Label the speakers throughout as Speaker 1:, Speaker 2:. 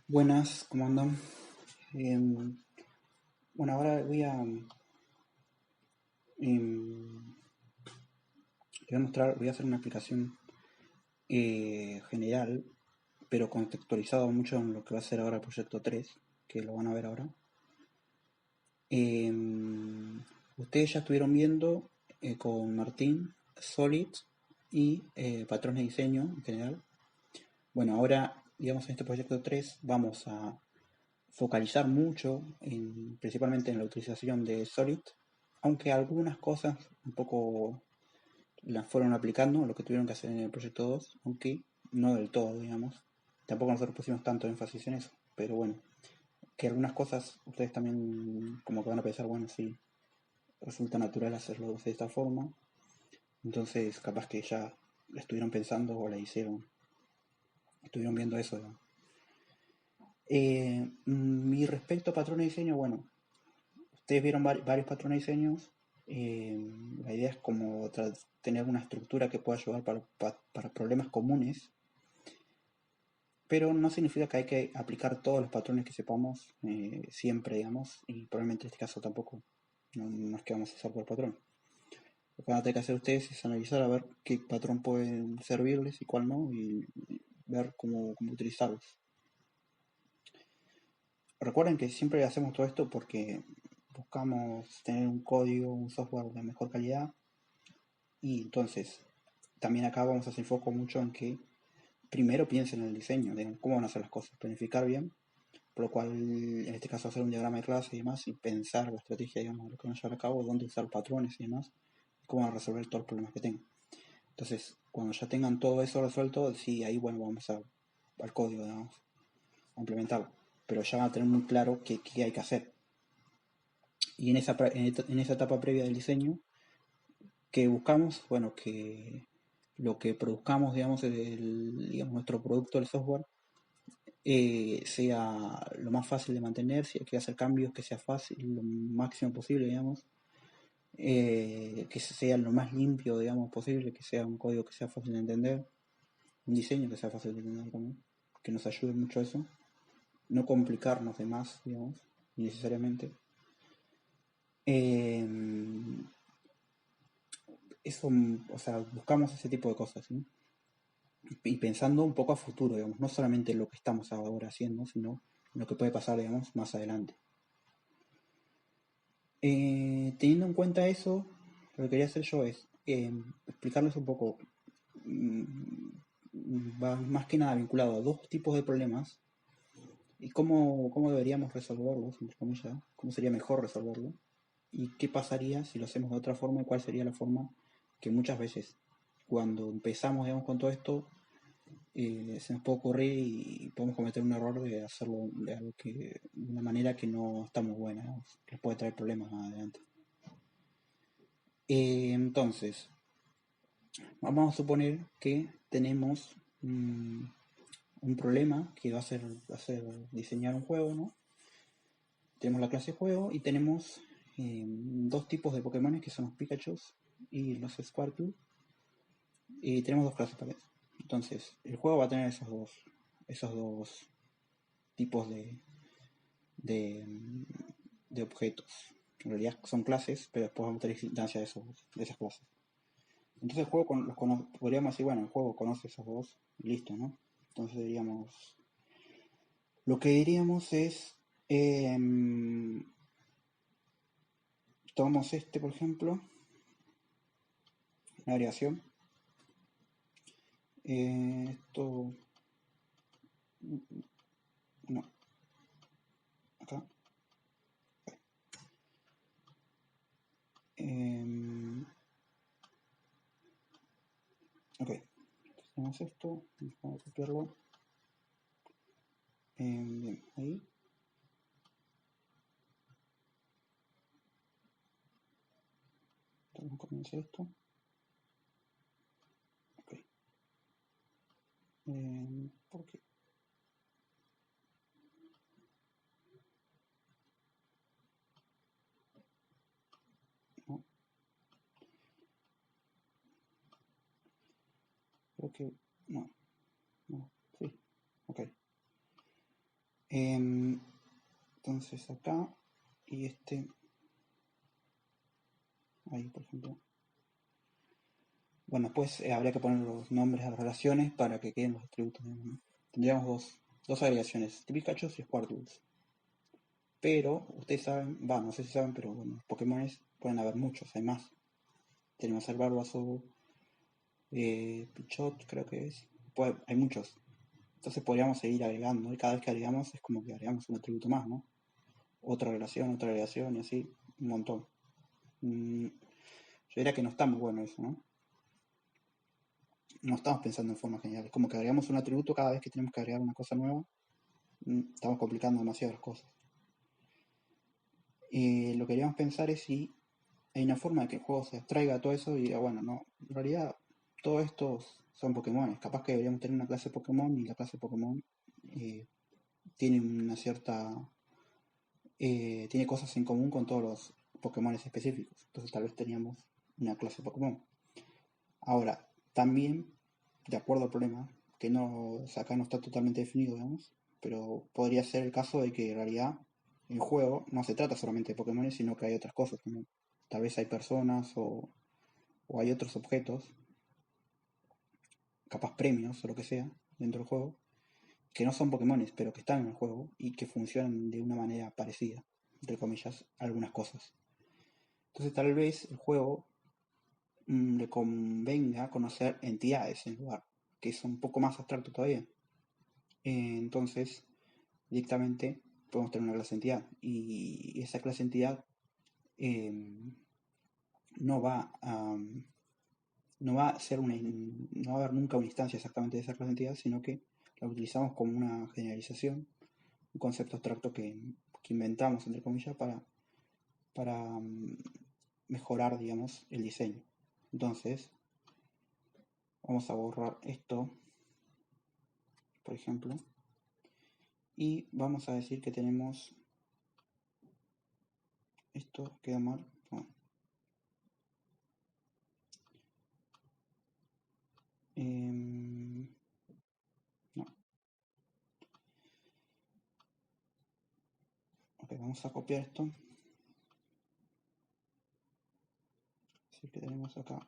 Speaker 1: Buenas, ¿cómo andan? Bueno, ahora em, voy a mostrar, voy a hacer una explicación general, pero contextualizado mucho en lo que va a ser ahora el proyecto 3, que lo van a ver ahora. Ustedes ya estuvieron viendo con Martín Solid y patrones de diseño en general. Bueno, ahora, digamos, en este proyecto 3 vamos a focalizar mucho, principalmente en la utilización de Solid, aunque algunas cosas un poco las fueron aplicando, lo que tuvieron que hacer en el proyecto 2, aunque no del todo, digamos. Tampoco nosotros pusimos tanto énfasis en eso, pero bueno, que algunas cosas ustedes también como que van a pensar, bueno, sí, resulta natural hacerlo de esta forma, entonces capaz que ya la estuvieron pensando o la hicieron, estuvieron viendo eso, ¿no? Mi respecto a patrones de diseño, bueno, ustedes vieron varios patrones de diseños. La idea es como tener una estructura que pueda ayudar para problemas comunes, pero no significa que hay que aplicar todos los patrones que sepamos siempre, digamos, y probablemente en este caso tampoco, no es que vamos a usar por patrón. Lo que van a tener que hacer ustedes es analizar a ver qué patrón puede servirles y cuál no, y ver cómo utilizarlos. Recuerden que siempre hacemos todo esto porque buscamos tener un código, un software de mejor calidad. Y entonces, también acá vamos a hacer foco mucho en que primero piensen en el diseño, de cómo van a hacer las cosas, planificar bien, por lo cual en este caso hacer un diagrama de clase y demás, y pensar la estrategia, digamos, de lo que van a llevar a cabo, dónde usar patrones y demás, y cómo van a resolver todos los problemas que tengan. Entonces, cuando ya tengan todo eso resuelto, sí, ahí bueno, vamos al código, digamos, a implementarlo. Pero ya van a tener muy claro qué hay que hacer. Y en esa etapa previa del diseño, que buscamos, bueno, que lo que produzcamos, digamos, digamos nuestro producto, el software, sea lo más fácil de mantener, si hay que hacer cambios, que sea fácil, lo máximo posible, digamos, que sea lo más limpio, digamos, posible, que sea un código que sea fácil de entender, un diseño que sea fácil de entender también, que nos ayude mucho a eso, no complicarnos de más, digamos, innecesariamente. Eh, Eso, o sea, buscamos ese tipo de cosas, ¿sí? Y pensando un poco a futuro, digamos, no solamente en lo que estamos ahora haciendo, sino en lo que puede pasar, digamos, más adelante. Teniendo en cuenta eso, lo que quería hacer yo es explicarles un poco, va más que nada vinculado a dos tipos de problemas y cómo deberíamos resolverlos, entre comillas, cómo sería mejor resolverlo y qué pasaría si lo hacemos de otra forma y cuál sería la forma que muchas veces cuando empezamos, digamos, con todo esto, se nos puede ocurrir y podemos cometer un error de hacerlo de una manera que no está muy buena, ¿no? Que puede traer problemas más adelante. Entonces, vamos a suponer que tenemos un problema que va a ser diseñar un juego, ¿no? Tenemos la clase juego y tenemos dos tipos de Pokémon que son los Pikachu y los Squirtle. Y tenemos dos clases para eso. Entonces, el juego va a tener esos dos tipos de, de objetos. En realidad son clases, pero después vamos a tener instancias de esas clases. Entonces el juego podríamos decir, bueno, el juego conoce esos dos y listo, ¿no? Entonces diríamos, lo que diríamos es, tomamos este, por ejemplo, una variación. Esto, no, acá. Eh, ok, tenemos esto, vamos a copiarlo. Bien, ahí. Vamos a copiar esto. Ok. ¿Por qué? No, creo que, no, no, sí, ok. Entonces acá y ahí por ejemplo. Bueno, pues habría que poner los nombres a las relaciones para que queden los atributos, ¿no? Tendríamos dos agregaciones, Pikachu y Squirtle. Pero ustedes saben, no sé si saben, pero bueno, Pokémon pueden haber muchos, hay más. Tenemos el Bulbasaur, Pichot creo que es. Hay muchos. Entonces podríamos seguir agregando, y cada vez que agregamos es como que agregamos un atributo más, ¿no? Otra relación y así, un montón. Yo diría que no está muy bueno eso, ¿no? No estamos pensando en forma general. Es como que agregamos un atributo cada vez que tenemos que agregar una cosa nueva. Estamos complicando demasiado las cosas. Lo que queríamos pensar es si hay una forma de que el juego se abstraiga de todo eso y diga, bueno, no, en realidad todos estos son Pokémon. Capaz que deberíamos tener una clase de Pokémon y la clase de Pokémon tiene una cierta... tiene cosas en común con todos los Pokémon específicos. Entonces tal vez teníamos una clase de Pokémon. Ahora, también, de acuerdo al problema, que no, o sea, acá no está totalmente definido, digamos, pero podría ser el caso de que en realidad el juego no se trata solamente de Pokémon, sino que hay otras cosas también. Tal vez hay personas o hay otros objetos, capaz premios o lo que sea, dentro del juego, que no son Pokémon, pero que están en el juego y que funcionan de una manera parecida, entre comillas, a algunas cosas. Entonces tal vez el juego le convenga conocer entidades en lugar, que es un poco más abstracto todavía. Entonces, directamente podemos tener una clase entidad y esa clase entidad no va a no va a ser no va a haber nunca una instancia exactamente de esa clase entidad, sino que la utilizamos como una generalización, un concepto abstracto que inventamos entre comillas para mejorar, digamos, el diseño. Entonces, vamos a borrar esto, por ejemplo, y vamos a decir que tenemos esto queda mal. Bueno. No. Ok, vamos a copiar esto. Así que tenemos acá.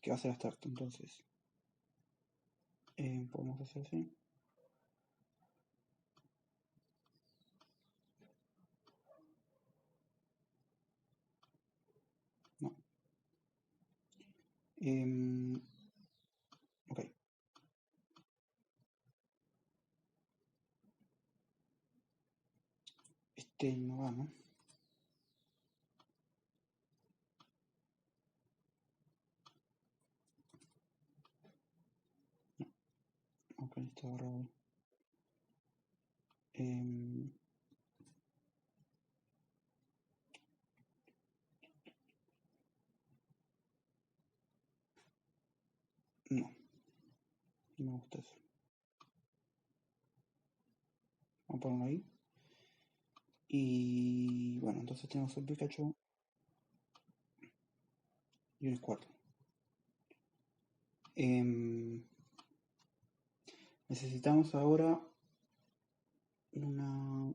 Speaker 1: Que va a ser abstracto, entonces. Podemos hacer así. No. Ok. No va, ¿no? No. Ok, está borrado. No. No me gusta eso. Vamos a ponerlo ahí. Y bueno, entonces tenemos un Pikachu y un Squirtle. Necesitamos ahora una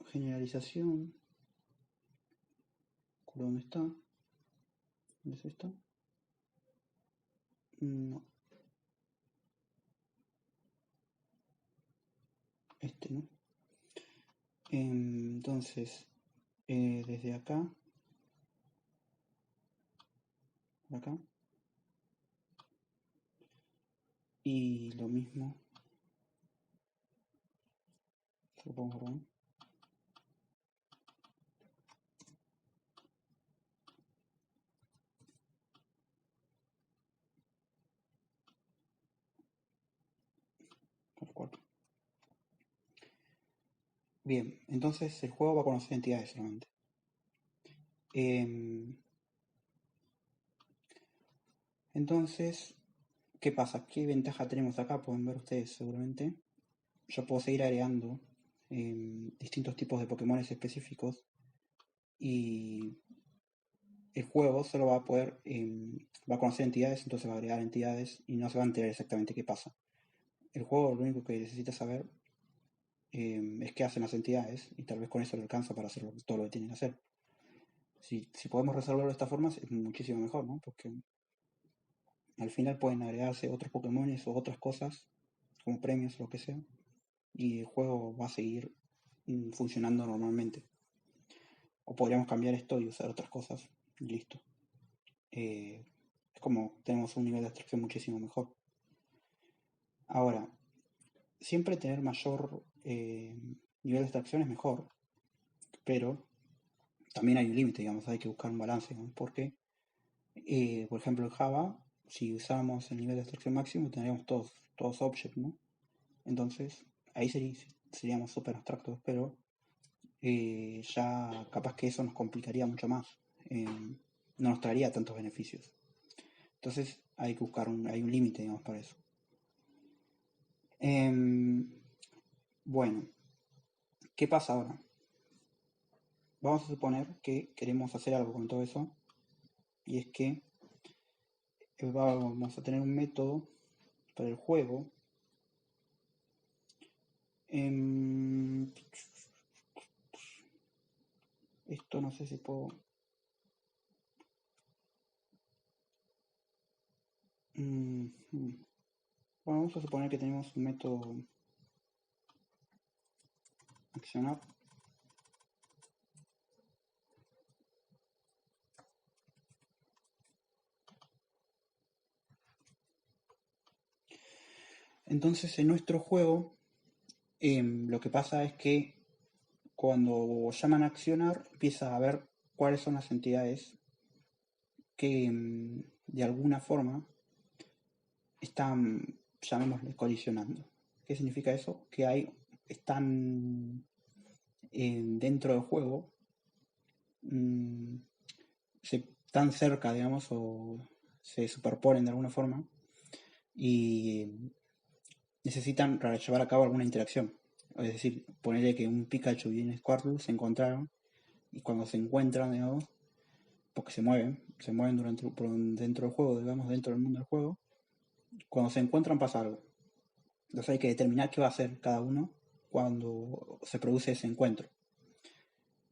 Speaker 1: generalización. ¿Dónde está? ¿Dónde es esto? No. ¿No? Entonces, desde acá, acá, y lo mismo, lo pongo por ahí. Por 4. Bien, entonces el juego va a conocer entidades solamente. Entonces, ¿qué pasa? ¿Qué ventaja tenemos acá? Pueden ver ustedes seguramente. Yo puedo seguir agregando distintos tipos de Pokémon específicos y el juego solo va a poder, va a conocer entidades, entonces va a agregar entidades y no se va a enterar exactamente qué pasa. El juego lo único que necesita saber es qué hacen las entidades y tal vez con eso le alcanza para hacer todo lo que tienen que hacer. Si podemos resolverlo de esta forma es muchísimo mejor, ¿no? Porque al final pueden agregarse otros Pokémones o otras cosas, como premios o lo que sea, y el juego va a seguir funcionando normalmente. O podríamos cambiar esto y usar otras cosas y listo. Es como tenemos un nivel de abstracción muchísimo mejor. Ahora, siempre tener mayor nivel de abstracción es mejor, pero también hay un límite, digamos, hay que buscar un balance, ¿no? Porque, por ejemplo, en Java, si usamos el nivel de abstracción máximo, tendríamos todos objects, ¿no? Entonces, ahí seríamos súper abstractos, pero ya capaz que eso nos complicaría mucho más. No nos traería tantos beneficios. Entonces, hay que buscar hay un límite, digamos, para eso. Bueno, ¿qué pasa ahora? Vamos a suponer que queremos hacer algo con todo eso, y es que vamos a tener un método para el juego. Esto no sé si puedo... Bueno, vamos a suponer que tenemos un método accionar. Entonces, en nuestro juego, lo que pasa es que cuando llaman a accionar, empieza a ver cuáles son las entidades que de alguna forma están, llamémosle, colisionando. ¿Qué significa eso? Que están dentro del juego, tan cerca, digamos, o se superponen de alguna forma y necesitan para llevar a cabo alguna interacción. Es decir, ponerle que un Pikachu y un Squirtle se encontraron y cuando se encuentran, digamos, porque se mueven dentro del juego, digamos, dentro del mundo del juego, cuando se encuentran pasa algo. Entonces hay que determinar qué va a hacer cada uno cuando se produce ese encuentro.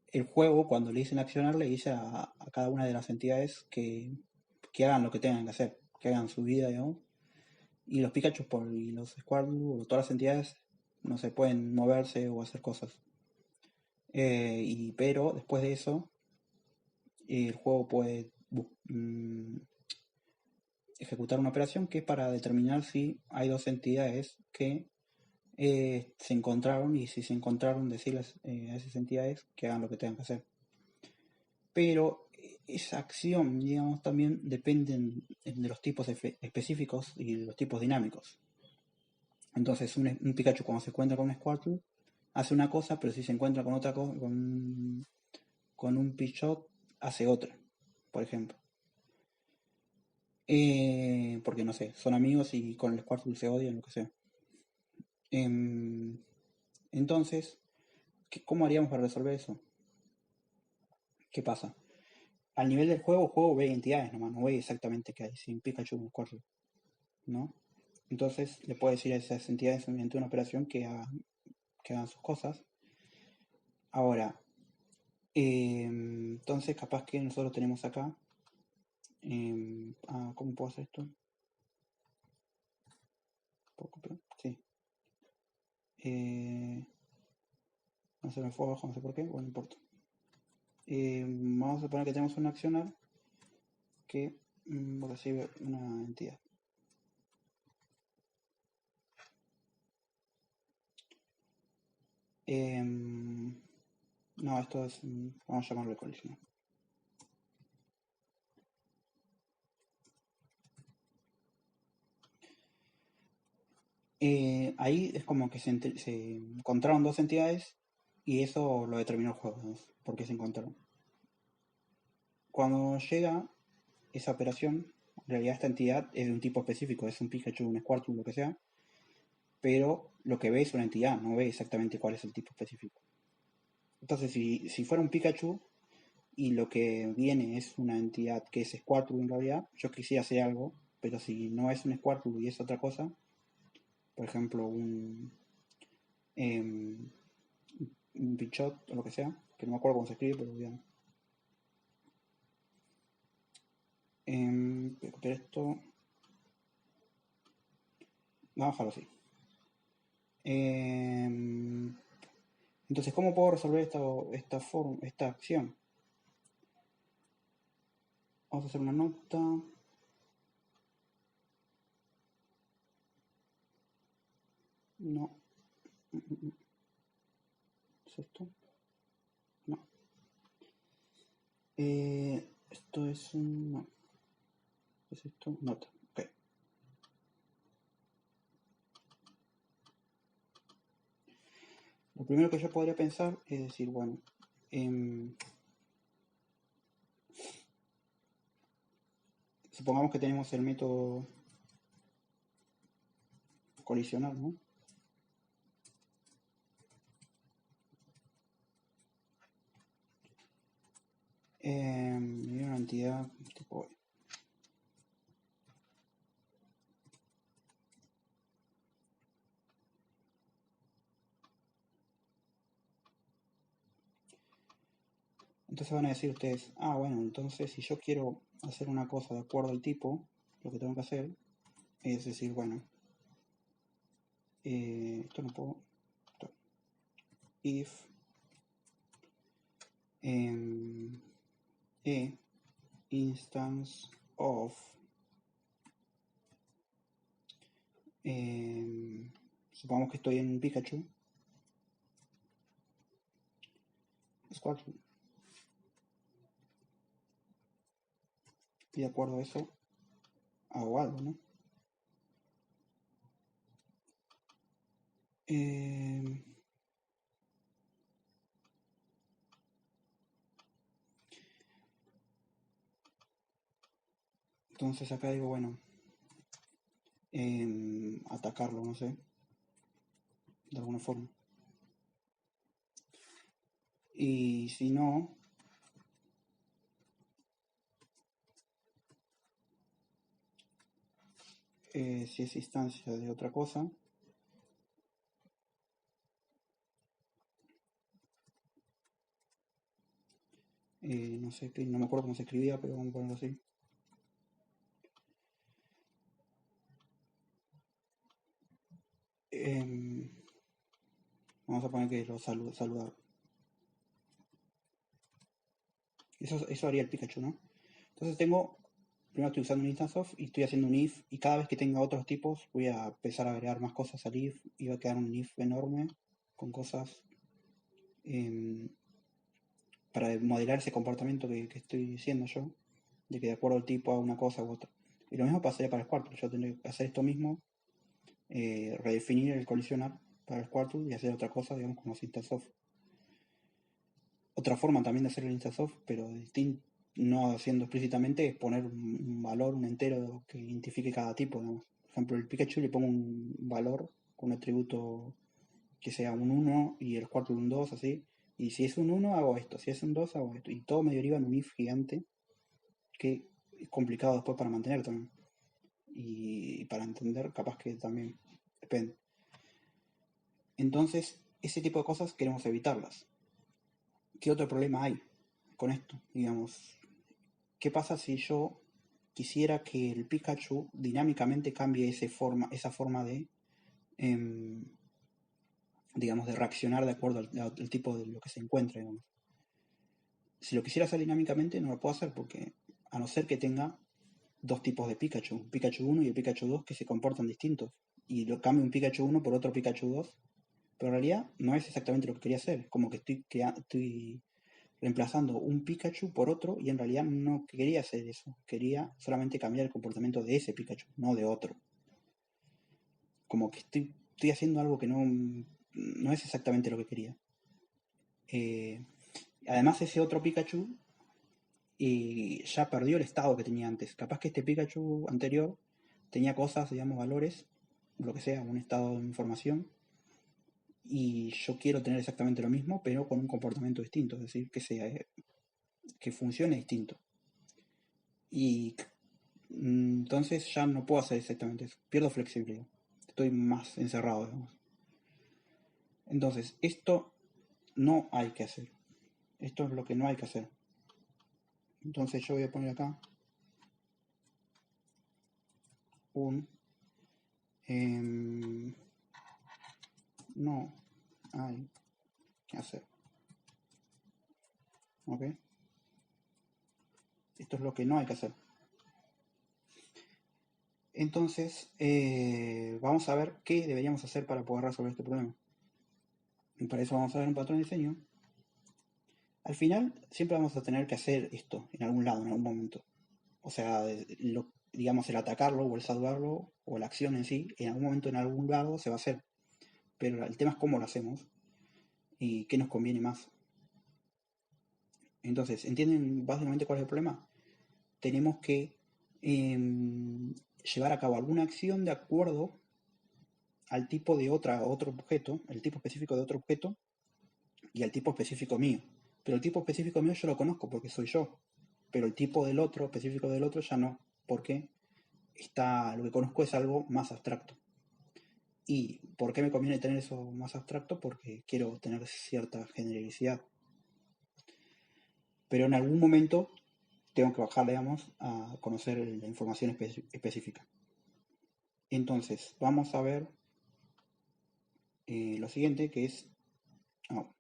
Speaker 1: El juego, cuando le dicen accionar, le dice a cada una de las entidades que hagan lo que tengan que hacer, que hagan su vida, digamos. Y los Pikachu y los Squirtle o todas las entidades no se pueden moverse o hacer cosas. Pero después de eso, el juego puede ejecutar una operación que es para determinar si hay dos entidades que se encontraron y si se encontraron decirles a esas entidades que hagan lo que tengan que hacer. Pero esa acción, digamos, también depende de los tipos específicos y de los tipos dinámicos. Entonces un Pikachu cuando se encuentra con un Squirtle hace una cosa, pero si se encuentra con otra cosa, con un Pichot, hace otra, por ejemplo. Porque no sé, son amigos y con el Squirtle se odian, lo que sea. Entonces, ¿cómo haríamos para resolver eso? ¿Qué pasa? Al nivel del juego, el juego ve entidades nomás, no ve exactamente qué hay, si un Pikachu o un Squirtle, ¿no? Entonces le puede decir a esas entidades mediante una operación que hagan sus cosas. Ahora, entonces capaz que nosotros tenemos acá, ¿cómo puedo hacer esto? ¿Puedo copiar? Sí. No se me fue abajo, no sé por qué, bueno, no importa. Vamos a suponer que tenemos un accionar que recibe una entidad. No, esto es, vamos a llamarlo colisión. Ahí es como que se encontraron dos entidades y eso lo determinó el juego, ¿no? Porque se encontraron. Cuando llega esa operación, en realidad esta entidad es de un tipo específico, es un Pikachu, un Squirtle, lo que sea, pero lo que ve es una entidad, no ve exactamente cuál es el tipo específico. Entonces, si fuera un Pikachu y lo que viene es una entidad que es Squirtle en realidad, yo quisiera hacer algo, pero si no es un Squirtle y es otra cosa, por ejemplo em, un Bichot o lo que sea, que no me acuerdo cómo se escribe, pero bien. Voy a copiar esto, vamos a dejarlo así. Entonces, ¿cómo puedo resolver esta acción? Vamos a hacer una nota. No. ¿Es esto? No. Esto es un... No. ¿Es esto? Nota. Ok. Lo primero que yo podría pensar es decir, bueno, supongamos que tenemos el método colisional, ¿no? Y una entidad tipo... Entonces van a decir ustedes, ah, bueno, entonces si yo quiero hacer una cosa de acuerdo al tipo, lo que tengo que hacer es decir, bueno, esto no puedo, esto, if e instance of supongamos que estoy en Pikachu, Squirtle, y de acuerdo a eso hago algo, ¿no? Entonces acá digo, bueno, atacarlo, no sé, de alguna forma. Y si no, si es instancia de otra cosa, no sé, no me acuerdo cómo se escribía, pero vamos a ponerlo así. Vamos a poner que lo saludar. Eso haría el Pikachu, ¿no? Entonces primero estoy usando un instance of y estoy haciendo un if, y cada vez que tenga otros tipos voy a empezar a agregar más cosas al if, y va a quedar un if enorme con cosas para modelar ese comportamiento que estoy diciendo yo, de que de acuerdo al tipo haga una cosa u otra. Y lo mismo pasaría para Squirtle, yo tendría que hacer esto mismo, redefinir el colisionar para Squirtle y hacer otra cosa, digamos, como instance of. Otra forma también de hacer el instance-of, pero no haciendo explícitamente, es poner un valor, un entero que identifique cada tipo. Digamos. Por ejemplo, el Pikachu le pongo un valor con un atributo que sea un 1 y el Squirtle un 2, así. Y si es un 1 hago esto, si es un 2 hago esto. Y todo me deriva en un if gigante que es complicado después para mantener también. Y para entender, capaz que también depende. Entonces, ese tipo de cosas queremos evitarlas. ¿Qué otro problema hay con esto? Digamos, ¿qué pasa si yo quisiera que el Pikachu dinámicamente cambie esa forma de, digamos, de reaccionar de acuerdo al tipo de lo que se encuentra, digamos? Si lo quisiera hacer dinámicamente, no lo puedo hacer porque, a no ser que tenga dos tipos de Pikachu, un Pikachu 1 y el Pikachu 2 que se comportan distintos, y lo cambio un Pikachu 1 por otro Pikachu 2, pero en realidad no es exactamente lo que quería hacer, es como que estoy reemplazando un Pikachu por otro y en realidad no quería hacer eso, quería solamente cambiar el comportamiento de ese Pikachu, no de otro. Como que estoy haciendo algo que no es exactamente lo que quería. Además ese otro Pikachu ya perdió el estado que tenía antes. Capaz que este Pikachu anterior tenía cosas, digamos, valores, lo que sea, un estado de información, y yo quiero tener exactamente lo mismo, pero con un comportamiento distinto, es decir, que que funcione distinto. Y entonces ya no puedo hacer exactamente eso. Pierdo flexibilidad. Estoy más encerrado, digamos. Entonces, esto no hay que hacer. Esto es lo que no hay que hacer. Entonces yo voy a poner acá un no hay que hacer. ¿Ok? Esto es lo que no hay que hacer. Entonces, vamos a ver qué deberíamos hacer para poder resolver este problema. Y para eso vamos a ver un patrón de diseño. Al final, siempre vamos a tener que hacer esto en algún lado, en algún momento. O sea, digamos, el atacarlo o el salvarlo o la acción en sí, en algún momento, en algún lado se va a hacer. Pero el tema es cómo lo hacemos y qué nos conviene más. Entonces, ¿entienden básicamente cuál es el problema? Tenemos que llevar a cabo alguna acción de acuerdo al tipo de otro objeto, el tipo específico de otro objeto y al tipo específico mío. Pero el tipo específico mío yo lo conozco porque soy yo. Pero el tipo del otro, específico del otro, ya no. Porque lo que conozco es algo más abstracto. ¿Y por qué me conviene tener eso más abstracto? Porque quiero tener cierta generalidad. Pero en algún momento tengo que bajar, digamos, a conocer la información específica. Entonces, vamos a ver lo siguiente, que es... Oh.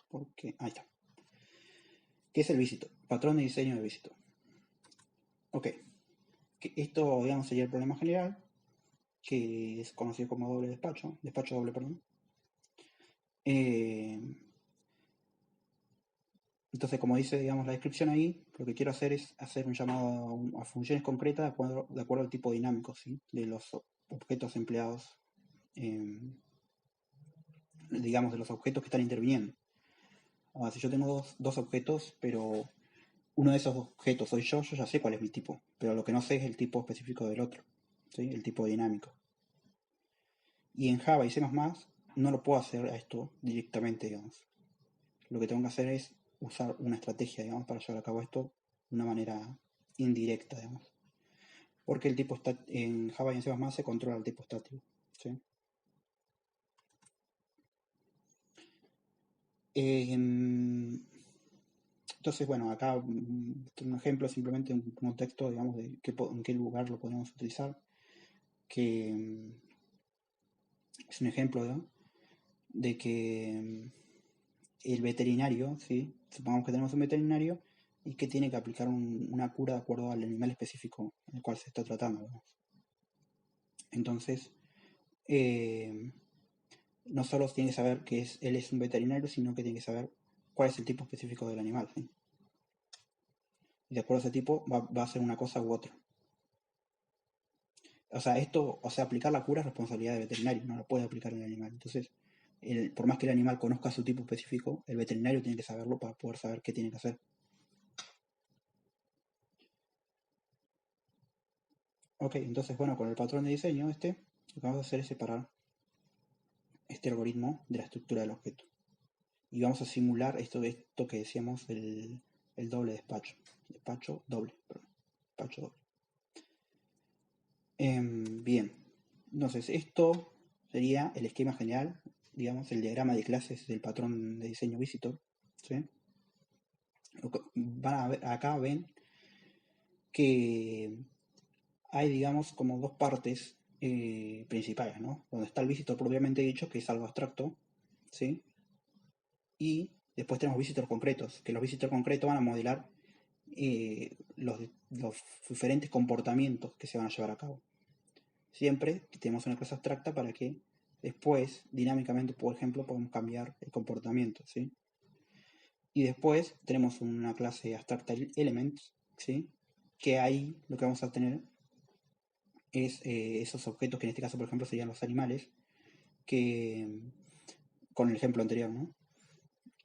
Speaker 1: ¿Por qué? Ahí está. ¿Qué es el visitor? Patrón de diseño de visitor. Ok. Que esto, digamos, sería el problema general, que es conocido como doble despacho doble, perdón. Entonces, como dice, digamos, la descripción ahí, lo que quiero hacer es hacer un llamado a funciones concretas de acuerdo al tipo dinámico, ¿sí? De los objetos empleados, digamos, de los objetos que están interviniendo. Ahora, si yo tengo dos objetos, pero uno de esos objetos soy yo ya sé cuál es mi tipo, pero lo que no sé es el tipo específico del otro, ¿sí? El tipo dinámico. Y en Java y C++ no lo puedo hacer a esto directamente, digamos. Lo que tengo que hacer es usar una estrategia, digamos, para llevar a cabo esto de una manera indirecta, digamos. Porque el tipo en Java y en C++ se controla el tipo estático, ¿sí? Entonces, bueno, acá un ejemplo, simplemente un contexto, digamos, de en qué lugar lo podemos utilizar, que es un ejemplo, ¿no? De que el veterinario, ¿sí? Supongamos que tenemos un veterinario y que tiene que aplicar una cura de acuerdo al animal específico en el cual se está tratando, digamos. Entonces, no solo tiene que saber que él es un veterinario, sino que tiene que saber cuál es el tipo específico del animal, ¿sí? Y de acuerdo a ese tipo va a hacer una cosa u otra. O sea, aplicar la cura es responsabilidad del veterinario, no la puede aplicar el animal. Entonces, por más que el animal conozca su tipo específico, el veterinario tiene que saberlo para poder saber qué tiene que hacer. Ok, entonces, bueno, con el patrón de diseño lo que vamos a hacer es separar este algoritmo de la estructura del objeto. Y vamos a simular esto que decíamos, el doble despacho. Despacho doble. Bien, entonces esto sería el esquema general, digamos, el diagrama de clases del patrón de diseño visitor. ¿Sí? Acá ven que hay, digamos, como dos partes principales, ¿no? Donde está el visitor propiamente dicho, que es algo abstracto, ¿sí? Y después tenemos visitors concretos, que los visitors concretos van a modelar los diferentes comportamientos que se van a llevar a cabo. Siempre tenemos una clase abstracta para que después, dinámicamente, por ejemplo, podemos cambiar el comportamiento, ¿sí? Y después tenemos una clase abstracta elements, ¿sí? Que ahí lo que vamos a tener es esos objetos que en este caso, por ejemplo, serían los animales, que con el ejemplo anterior, ¿no?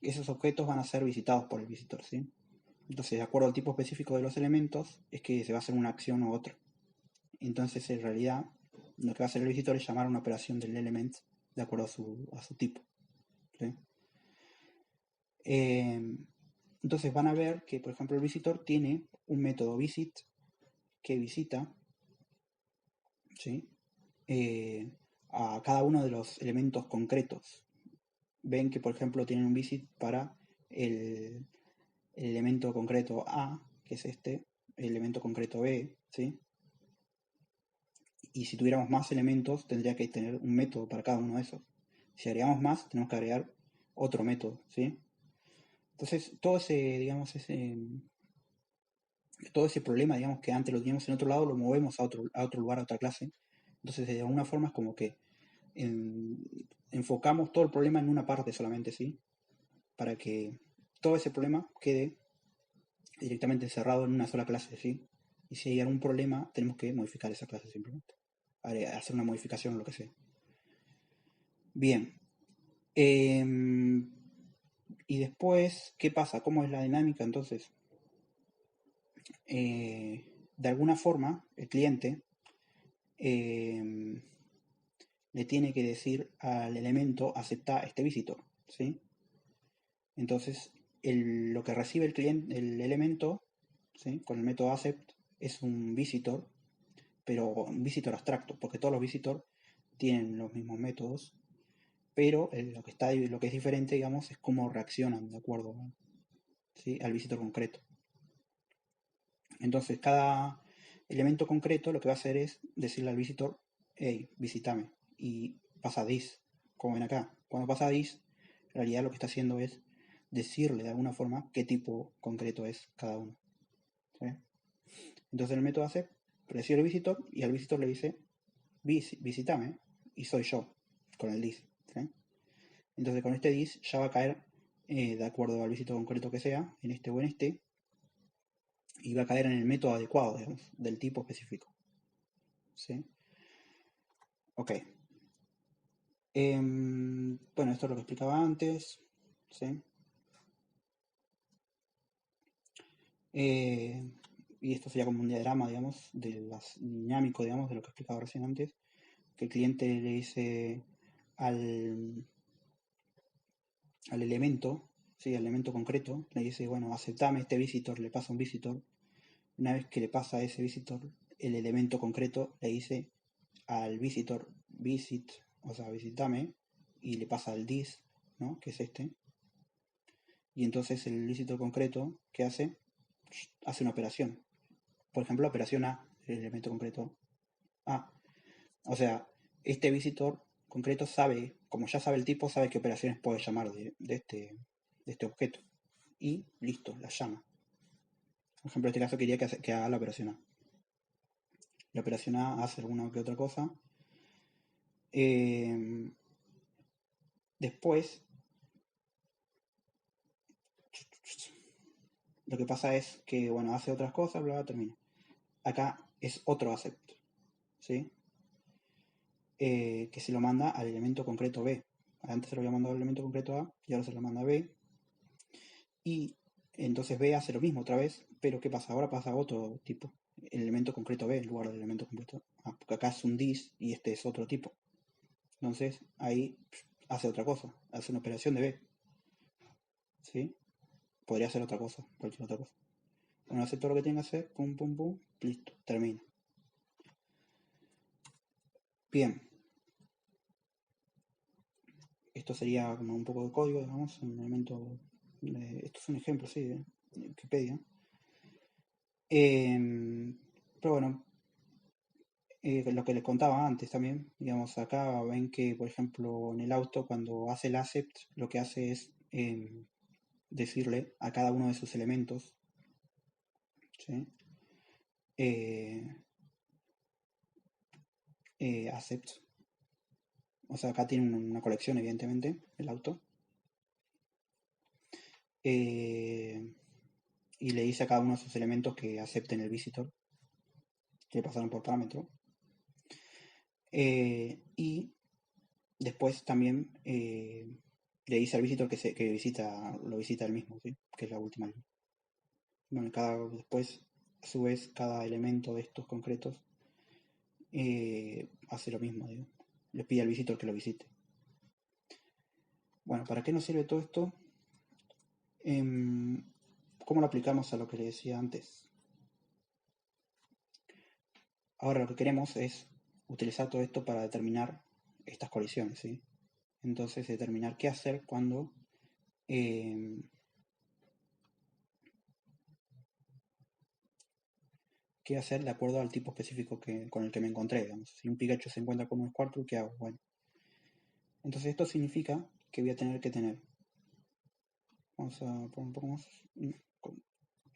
Speaker 1: Esos objetos van a ser visitados por el visitor, ¿sí? Entonces, de acuerdo al tipo específico de los elementos, es que se va a hacer una acción u otra. Entonces, en realidad, lo que va a hacer el visitor es llamar a una operación del element de acuerdo a su tipo, ¿sí? Eh, entonces van a ver que, por ejemplo, el visitor tiene un método visit que visita, ¿sí? A cada uno de los elementos concretos. Ven que, por ejemplo, tienen un visit para el elemento concreto A, que es este, el elemento concreto B, ¿sí? Y si tuviéramos más elementos, tendría que tener un método para cada uno de esos. Si agregamos más, tenemos que agregar otro método, ¿sí? Entonces, todo ese problema, digamos, que antes lo teníamos en otro lado, lo movemos a otro lugar, a otra clase. Entonces, de alguna forma es como que enfocamos todo el problema en una parte solamente, ¿sí? Para que todo ese problema quede directamente encerrado en una sola clase, ¿sí? Y si hay algún problema, tenemos que modificar esa clase simplemente. Hacer una modificación o lo que sea. Bien. Y después, ¿qué pasa? ¿Cómo es la dinámica? Entonces, de alguna forma, el cliente le tiene que decir al elemento acepta este visitor, ¿sí? Entonces, lo que recibe el cliente, el elemento, ¿sí? Con el método accept, es un visitor, pero un visitor abstracto, porque todos los visitors tienen los mismos métodos, pero lo que es diferente, digamos, es cómo reaccionan de acuerdo, ¿sí? Al visitor concreto. Entonces, cada elemento concreto lo que va a hacer es decirle al visitor, hey, visítame, y pasa this, como ven acá. Cuando pasa this, en realidad lo que está haciendo es decirle de alguna forma qué tipo concreto es cada uno, ¿sí? Entonces el método hace recibe al visitor y al visitor le dice visítame, y soy yo con el this, ¿sí? Entonces con este this ya va a caer de acuerdo al visitor concreto que sea, en este o en este, y va a caer en el método adecuado, digamos, del tipo específico, ¿sí? Ok. Bueno, esto es lo que explicaba antes, ¿sí? Y esto sería como un diagrama, digamos, dinámico, digamos, de lo que explicaba recién antes, que el cliente le dice al, al elemento, ¿sí? Al elemento concreto, le dice, bueno, aceptame este visitor, le pasa un visitor. Una vez que le pasa a ese visitor, el elemento concreto le dice al visitor visit, o sea, visitame, y le pasa al this, ¿no? Que es este. Y entonces el visitor concreto, ¿qué hace? Hace una operación. Por ejemplo, la operación A, el elemento concreto A. O sea, este visitor concreto sabe, como ya sabe el tipo, sabe qué operaciones puede llamar de este objeto. Y listo, la llama. Por ejemplo, en este caso quería que haga la operación A. La operación A hace alguna que otra cosa. Después, lo que pasa es que, bueno, hace otras cosas, bla, bla, termina. Acá es otro accept, ¿sí? Que se lo manda al elemento concreto B. Antes se lo había mandado al elemento concreto A y ahora se lo manda a B. Y entonces B hace lo mismo otra vez, pero ¿qué pasa? Ahora pasa otro tipo, el elemento concreto B en lugar del elemento concreto A, porque acá es un dis y este es otro tipo. Entonces ahí hace otra cosa, hace una operación de B, ¿sí? Podría hacer otra cosa, cualquier otra cosa. Bueno, hace todo lo que tiene que hacer, pum, pum, pum, listo, termina. Bien. Esto sería como un poco de código, digamos, un elemento. Esto es un ejemplo, sí, de Wikipedia. Pero bueno, lo que les contaba antes también, digamos, acá ven que, por ejemplo, en el auto, cuando hace el accept, lo que hace es decirle a cada uno de sus elementos, ¿sí? Accept. O sea, acá tiene una colección, evidentemente, el auto. Y le dice a cada uno de sus elementos que acepten el visitor, que pasaron por parámetro. Y después también le dice al visitor que lo visita él mismo, ¿sí? Que es la última línea. Bueno, después, a su vez, cada elemento de estos concretos hace lo mismo, digo. Le pide al visitor que lo visite. Bueno, ¿para qué nos sirve todo esto? ¿Cómo lo aplicamos a lo que le decía antes? Ahora lo que queremos es utilizar todo esto para determinar estas colisiones, ¿sí? Entonces determinar qué hacer cuando qué hacer de acuerdo al tipo específico con el que me encontré, digamos. Si un Pikachu se encuentra con un Squirtle, ¿qué hago? Bueno, entonces esto significa que voy a tener que tener. Vamos a poner un poco más.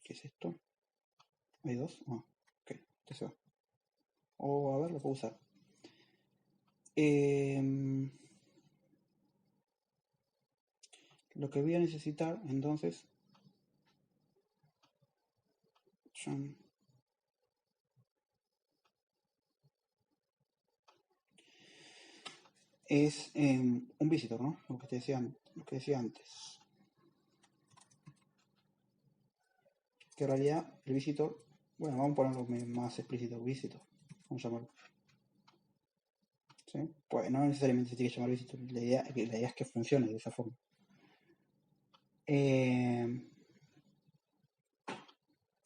Speaker 1: ¿Qué es esto? ¿Hay dos? Ah, ok, este se va. O a ver, lo puedo usar. Lo que voy a necesitar entonces es un visitor, ¿no? Lo que decía antes. Que en realidad el visitor, bueno, vamos a ponerlo más explícito, visitor, vamos a llamarlo. ¿Sí? Pues no necesariamente se tiene que llamar visitor, la idea es que funcione de esa forma.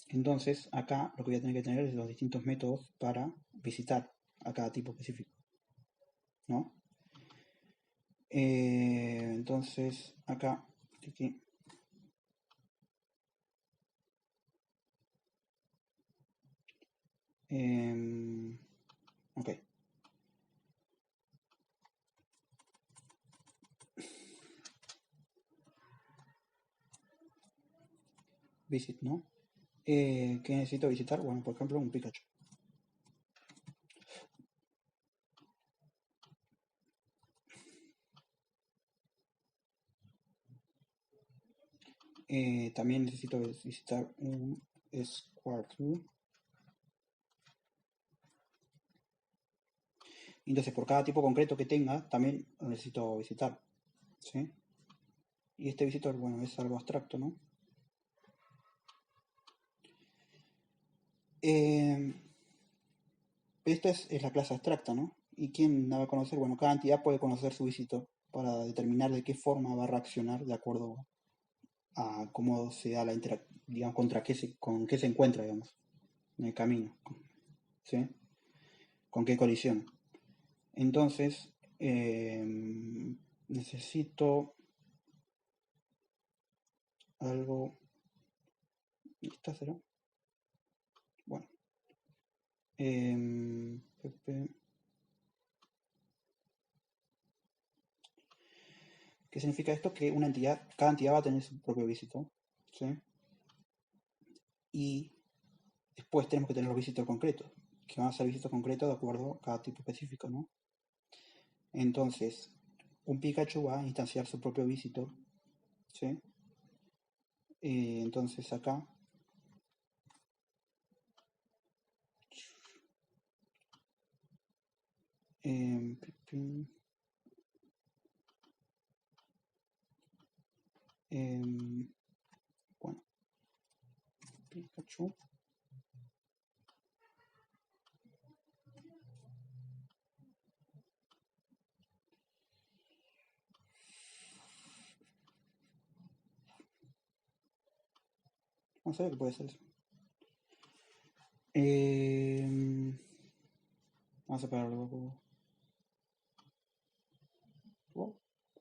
Speaker 1: Entonces, acá lo que voy a tener que tener es los distintos métodos para visitar a cada tipo específico, ¿no? Entonces, acá, aquí, ok. Visit, ¿no? ¿Qué necesito visitar? Bueno, por ejemplo, un Pikachu. También necesito visitar un Squirtle. Entonces, por cada tipo concreto que tenga, también lo necesito visitar. ¿Sí? Y este visitor, bueno, es algo abstracto, ¿no? Esta es la clase abstracta, ¿no? ¿Y quién la va a conocer? Bueno, cada entidad puede conocer su visitor para determinar de qué forma va a reaccionar de acuerdo a cómo se da la interacción, digamos, con qué se encuentra, digamos, en el camino, ¿sí? Con qué colisión. Entonces, necesito algo. ¿Esta será? Bueno. ¿Qué significa esto? Que cada entidad va a tener su propio visitor, ¿sí? Y después tenemos que tener los visitos concretos, que van a ser visitos concretos de acuerdo a cada tipo específico, ¿no? Entonces, un Pikachu va a instanciar su propio visitor, ¿sí? Entonces acá bueno, Pikachu. Vamos a ver qué puede ser eso. Vamos a separarlo.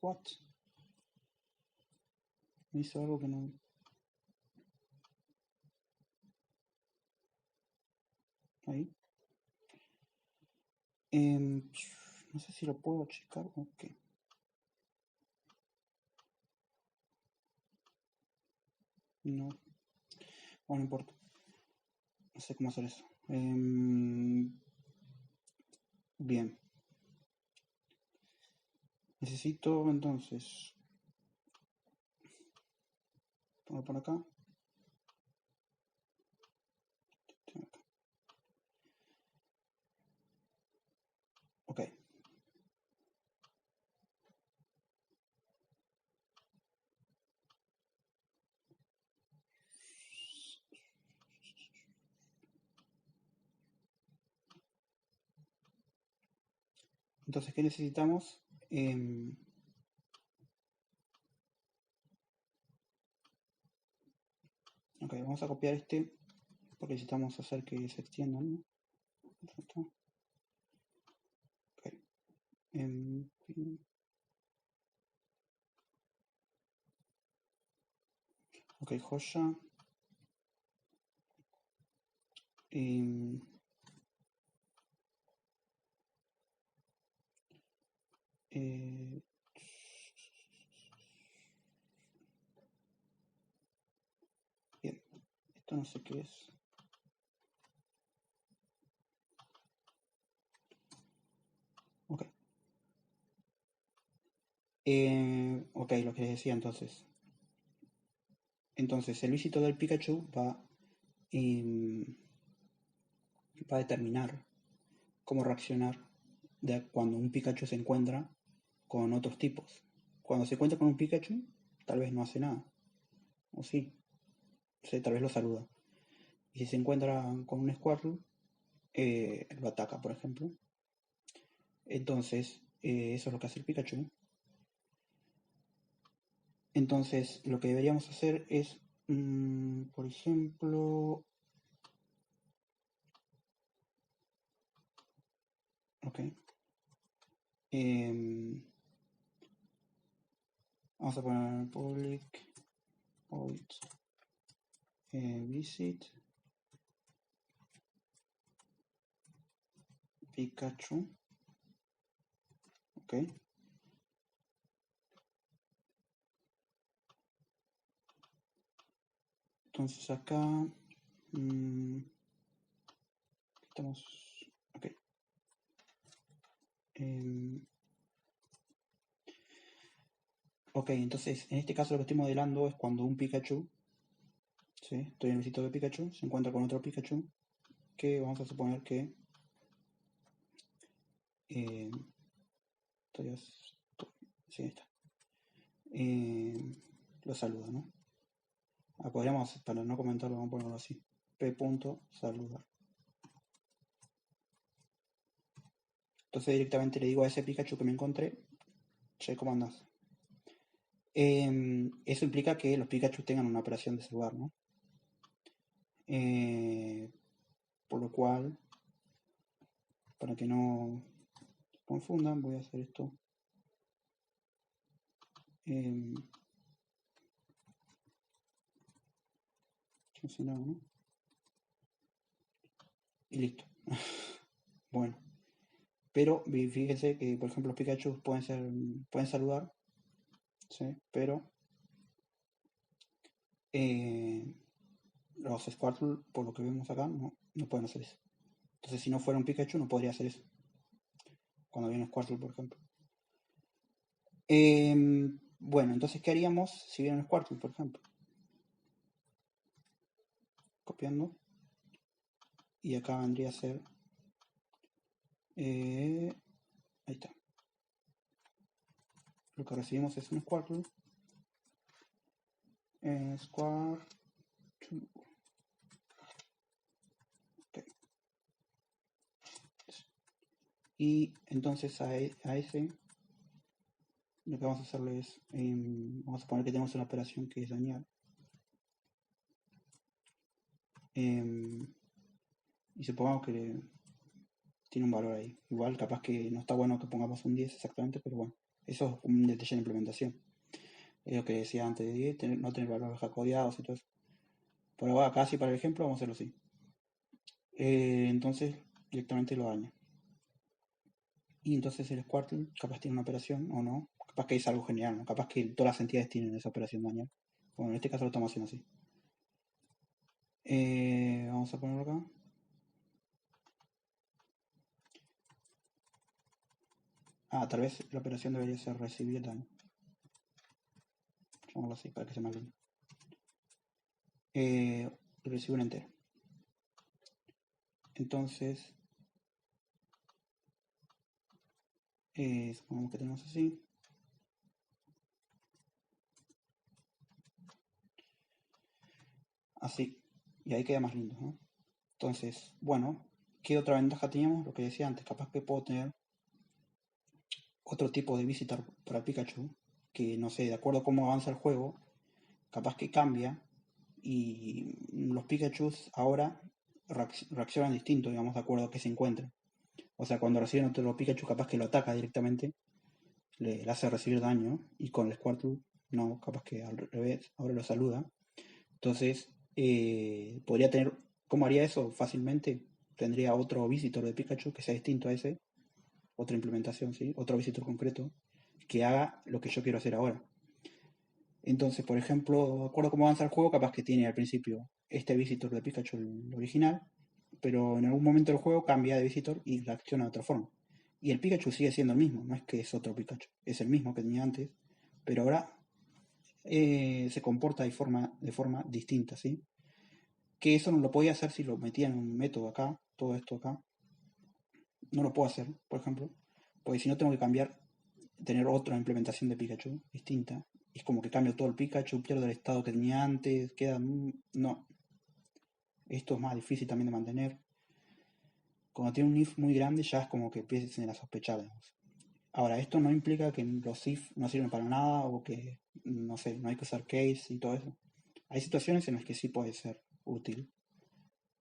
Speaker 1: What? Me hizo algo que no. Ahí. No sé si lo puedo checar o qué. No. Bueno, no importa. No sé cómo hacer eso. Bien. Necesito entonces. Pongo por acá. Ok. Entonces, ¿qué necesitamos? Ok, vamos a copiar este porque necesitamos hacer que se extiendan, ¿no? Perfecto. Ok. Ok, joya. Em, eh, bien, esto no sé qué es. Ok. Ok, lo que les decía entonces. Entonces, el visito del Pikachu em, va a determinar cómo reaccionar cuando un Pikachu se encuentra con otros tipos. Cuando se encuentra con un Pikachu, tal vez no hace nada. O sí, tal vez lo saluda. Y si se encuentra con un Squirtle, lo ataca, por ejemplo. Entonces, eso es lo que hace el Pikachu. Entonces, lo que deberíamos hacer es, por ejemplo, ok, vamos a poner public void visit Pikachu, ok. Entonces acá estamos, ok. Ok, entonces en este caso lo que estoy modelando es cuando un Pikachu, ¿sí? Estoy en el sitio de Pikachu, se encuentra con otro Pikachu, que vamos a suponer que eh, sí, ahí está. Lo saluda, ¿no? Podríamos, para no comentarlo, vamos a ponerlo así. P.saludar. Entonces directamente le digo a ese Pikachu que me encontré, che, ¿cómo andás? Eso implica que los Pikachu tengan una operación de saludar, ¿no? Por lo cual, para que no se confundan, voy a hacer esto. Funcionaba, ¿no? Y listo. Bueno. Pero fíjense que, por ejemplo, los Pikachu pueden saludar, ¿sí? Pero los Squirtle, por lo que vemos acá, no pueden hacer eso. Entonces, si no fuera un Pikachu, no podría hacer eso. Cuando viene un Squirtle, por ejemplo. Bueno, entonces, ¿qué haríamos si viene un Squirtle, por ejemplo? Copiando. Y acá vendría a ser... ahí está. Lo que recibimos es un Squirtle. Squirtle. Okay. Y entonces a ese lo que vamos a hacerle es, vamos a poner que tenemos una operación que es dañar. Y supongamos que tiene un valor ahí. Igual capaz que no está bueno que pongamos un 10 exactamente, pero bueno, eso es un detalle de implementación. Es lo que decía antes de 10, no tener valores hardcodeados y todo eso. Por ahora, acá sí para el ejemplo, vamos a hacerlo así. Entonces, directamente lo daña. Y entonces el Squirtle capaz tiene una operación o no. Capaz que es algo general, ¿no? Capaz que todas las entidades tienen esa operación dañar. Bueno, en este caso lo estamos haciendo así. Vamos a ponerlo acá. Tal vez la operación debería ser recibir daño. Llamémoslo así para que sea más lindo. Recibe un entero. Entonces, supongamos que tenemos así. Así. Y ahí queda más lindo, ¿no? Entonces, bueno, ¿qué otra ventaja teníamos? Lo que decía antes, capaz que puedo tener otro tipo de visitar para Pikachu, que no sé, de acuerdo a cómo avanza el juego, capaz que cambia y los Pikachu ahora reaccionan distinto, digamos, de acuerdo a que se encuentren. O sea, cuando reciben otro Pikachu, capaz que lo ataca directamente, le hace recibir daño, y con el Squirtle, no, capaz que al revés, ahora lo saluda. Entonces, podría tener, ¿cómo haría eso? Fácilmente tendría otro visitor de Pikachu que sea distinto a ese, otra implementación, ¿sí? Otro visitor concreto, que haga lo que yo quiero hacer ahora. Entonces, por ejemplo, de acuerdo a cómo avanza el juego, capaz que tiene al principio este visitor de Pikachu, el original, pero en algún momento del juego cambia de visitor y reacciona de otra forma. Y el Pikachu sigue siendo el mismo, no es que es otro Pikachu, es el mismo que tenía antes, pero ahora se comporta de forma distinta, ¿sí? Que eso no lo podía hacer si lo metía en un método acá, todo esto acá. No lo puedo hacer, por ejemplo, porque si no tengo que cambiar, tener otra implementación de Pikachu distinta. Y es como que cambio todo el Pikachu, pierdo el estado que tenía antes, queda... No, esto es más difícil también de mantener. Cuando tiene un if muy grande ya es como que empiecen a sospechar, digamos. Ahora, esto no implica que los if no sirven para nada o que, no sé, no hay que usar case y todo eso. Hay situaciones en las que sí puede ser útil.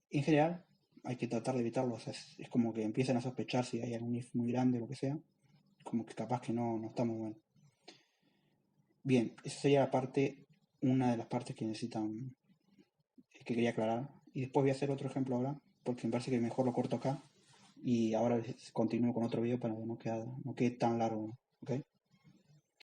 Speaker 1: En general, hay que tratar de evitarlo. O sea, es como que empiezan a sospechar si hay algún if muy grande o lo que sea. Como que capaz que no está muy bueno. Bien, esa sería la parte, una de las partes que necesitan, que quería aclarar. Y después voy a hacer otro ejemplo ahora, porque me parece que mejor lo corto acá. Y ahora continúo con otro video para que no quede tan largo, ¿ok?